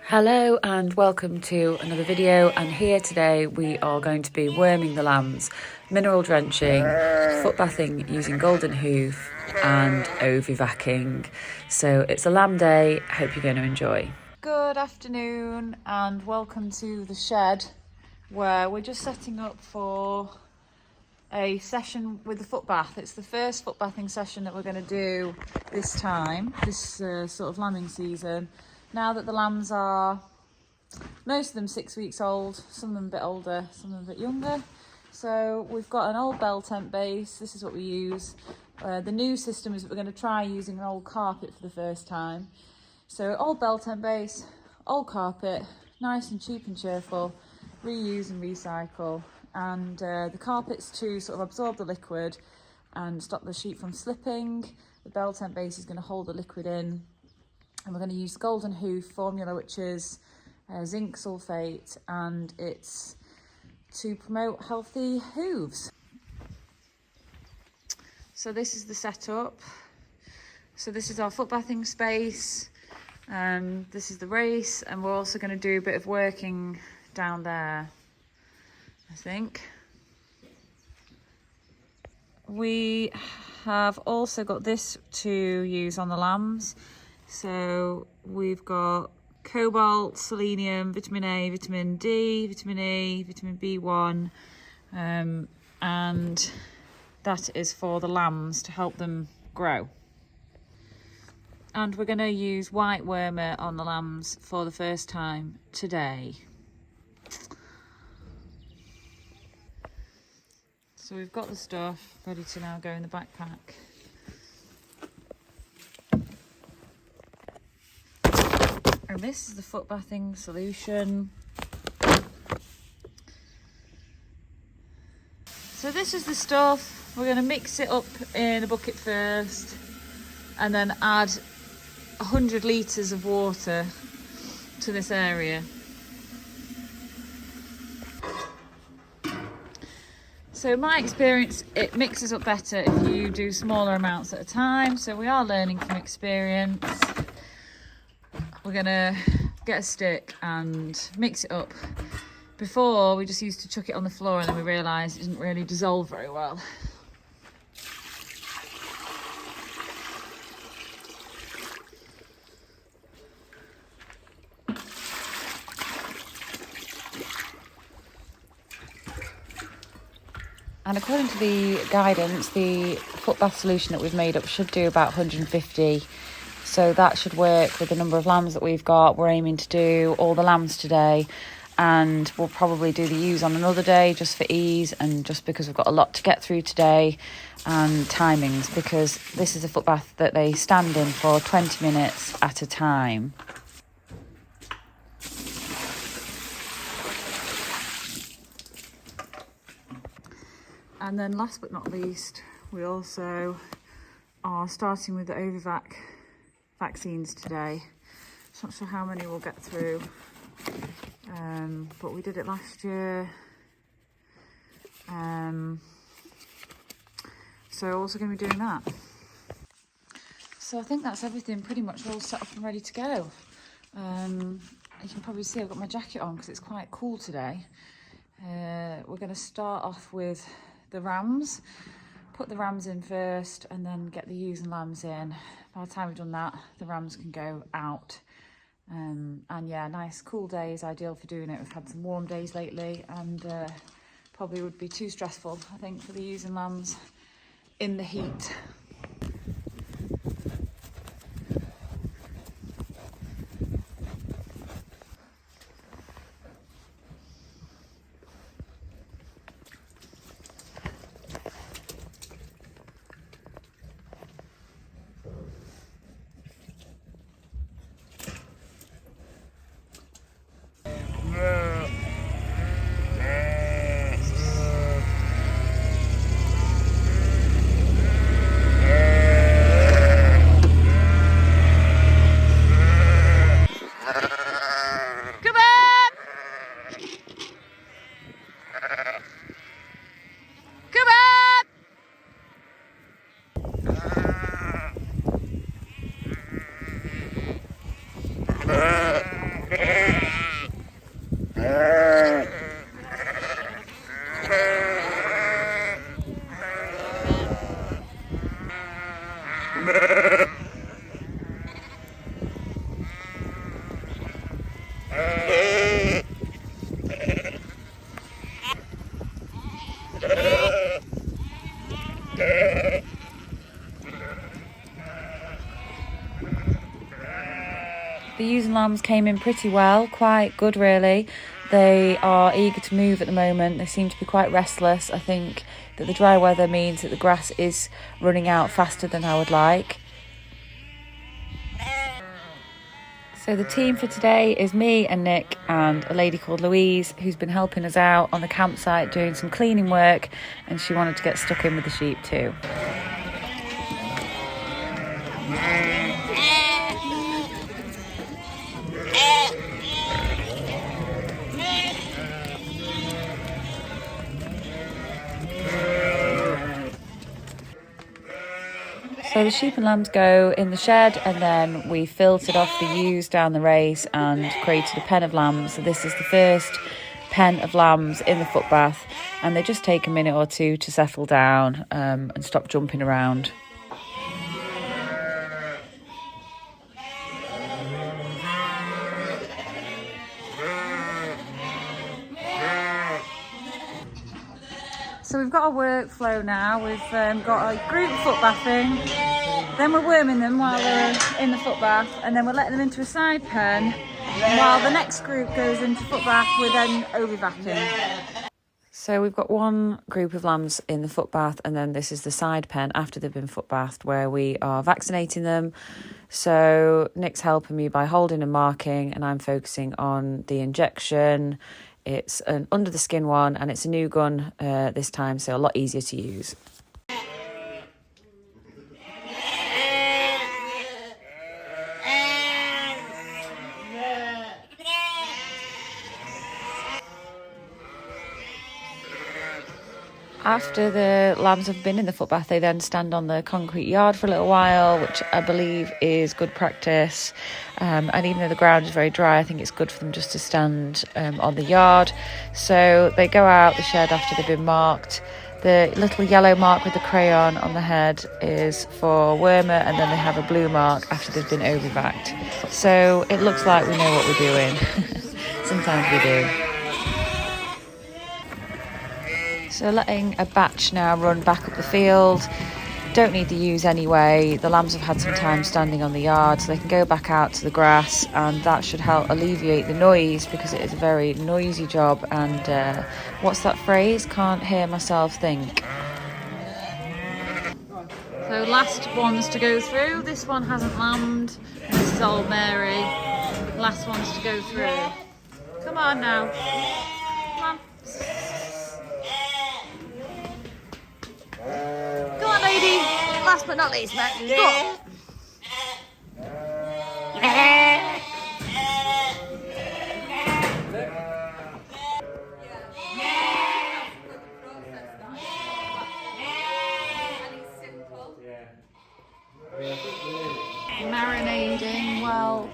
Hello and welcome to another video, and here today we are going to be worming the lambs, mineral drenching, foot bathing using golden hoof and ovivacing. So it's a lamb day, I hope you're going to enjoy. Good afternoon and welcome to the shed where we're just setting up for a session with the foot bath. It's the first foot bathing session that we're going to do this time, this sort of lambing season. Now that the lambs are, most of them 6 weeks old, some of them a bit older, some of them a bit younger. So we've got an old bell tent base, this is what we use. The new system is that we're going to try using an old carpet for the first time. So old bell tent base, old carpet, nice and cheap and cheerful, reuse and recycle. And the carpet's to sort of absorb the liquid and stop the sheep from slipping. The bell tent base is going to hold the liquid in. And we're going to use golden hoof formula, which is zinc sulfate, and it's to promote healthy hooves. So this is the setup. So this is our foot bathing space. This is the race, and we're also going to do a bit of working down there, I think. We have also got this to use on the lambs. So we've got cobalt, selenium, vitamin A, vitamin D, vitamin E, vitamin B1, and that is for the lambs to help them grow. And we're going to use white wormer on the lambs for the first time today. So we've got the stuff ready to now go in the backpack. And this is the foot bathing solution. So this is the stuff. We're going to mix it up in a bucket first and then add 100 litres of water to this area. So in my experience, it mixes up better if you do smaller amounts at a time. So we are learning from experience. We're gonna get a stick and mix it up. Before, we just used to chuck it on the floor and then we realised it didn't really dissolve very well. And according to the guidance, the foot bath solution that we've made up should do about 150. So that should work with the number of lambs that we've got. We're aiming to do all the lambs today, and we'll probably do the ewes on another day just for ease and just because we've got a lot to get through today, and timings, because this is a foot bath that they stand in for 20 minutes at a time. And then last but not least, we also are starting with the ovivac vaccines today. So not sure how many we'll get through, but we did it last year. So also going to be doing that. So I think that's everything pretty much all set up and ready to go. You can probably see I've got my jacket on because it's quite cool today. We're going to start off with the rams. Put the rams in first and then get the ewes and lambs in. By the time we've done that, the rams can go out. And yeah, nice cool day is ideal for doing it. We've had some warm days lately and probably would be too stressful, I think, for the ewes and lambs in the heat. and lambs came in pretty well, quite good really. They are eager to move at the moment. They seem to be quite restless. I think that the dry weather means that the grass is running out faster than I would like. So the team for today is me and Nick and a lady called Louise, who's been helping us out on the campsite doing some cleaning work, and she wanted to get stuck in with the sheep too. So the sheep and lambs go in the shed, and then we filtered off the ewes down the race and created a pen of lambs. So this is the first pen of lambs in the footbath, and they just take a minute or two to settle down and stop jumping around. So we've got a workflow now. We've got a group footbathing, then we're worming them while they're in the footbath, and then we're letting them into a side pen. While the next group goes into footbath, we're then ovivacing. So we've got one group of lambs in the footbath, and then this is the side pen after they've been footbathed, where we are vaccinating them. So Nick's helping me by holding and marking, and I'm focusing on the injection. It's an under the skin one, and it's a new gun this time, so a lot easier to use. After the lambs have been in the footbath, they then stand on the concrete yard for a little while, which I believe is good practice. And even though the ground is very dry, I think it's good for them just to stand on the yard. So they go out the shed after they've been marked. The little yellow mark with the crayon on the head is for wormer, and then they have a blue mark after they've been ovivaced. So it looks like we know what we're doing. Sometimes we do. So letting a batch now run back up the field. Don't need the ewes anyway. The lambs have had some time standing on the yard, so they can go back out to the grass, and that should help alleviate the noise, because it is a very noisy job. And what's that phrase? Can't hear myself think. So last ones to go through. This one hasn't lambed. This is old Mary. Last ones to go through. Come on now. Come on. Go on, lady. Last but not least, Matt. Go on. Marinating well.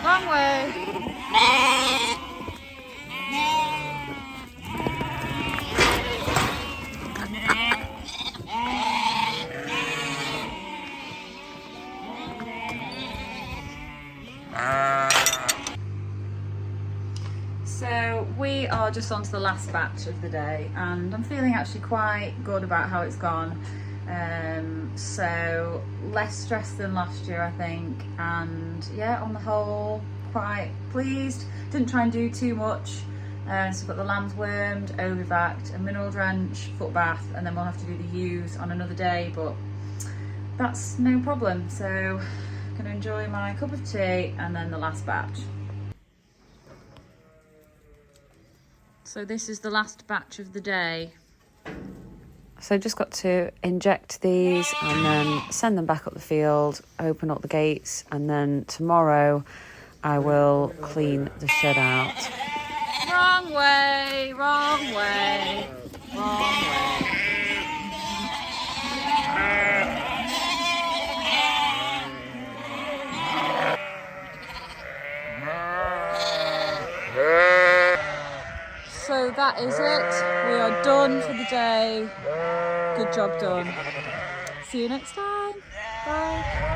Wrong way. So we are just on to the last batch of the day, and I'm feeling actually quite good about how it's gone. So less stress than last year, I think, and yeah, on the whole quite pleased. Didn't try and do too much. So we've got the lambs wormed, ovivaced, a mineral drench, foot bath, and then we'll have to do the ewes on another day, but that's no problem. So I'm gonna enjoy my cup of tea and then the last batch. So this is the last batch of the day. So just got to inject these and then send them back up the field, open up the gates, and then tomorrow I will clean the shed out. Wrong way, wrong way, wrong way. So that is it. We are done for the day. Good job done. See you next time. Bye.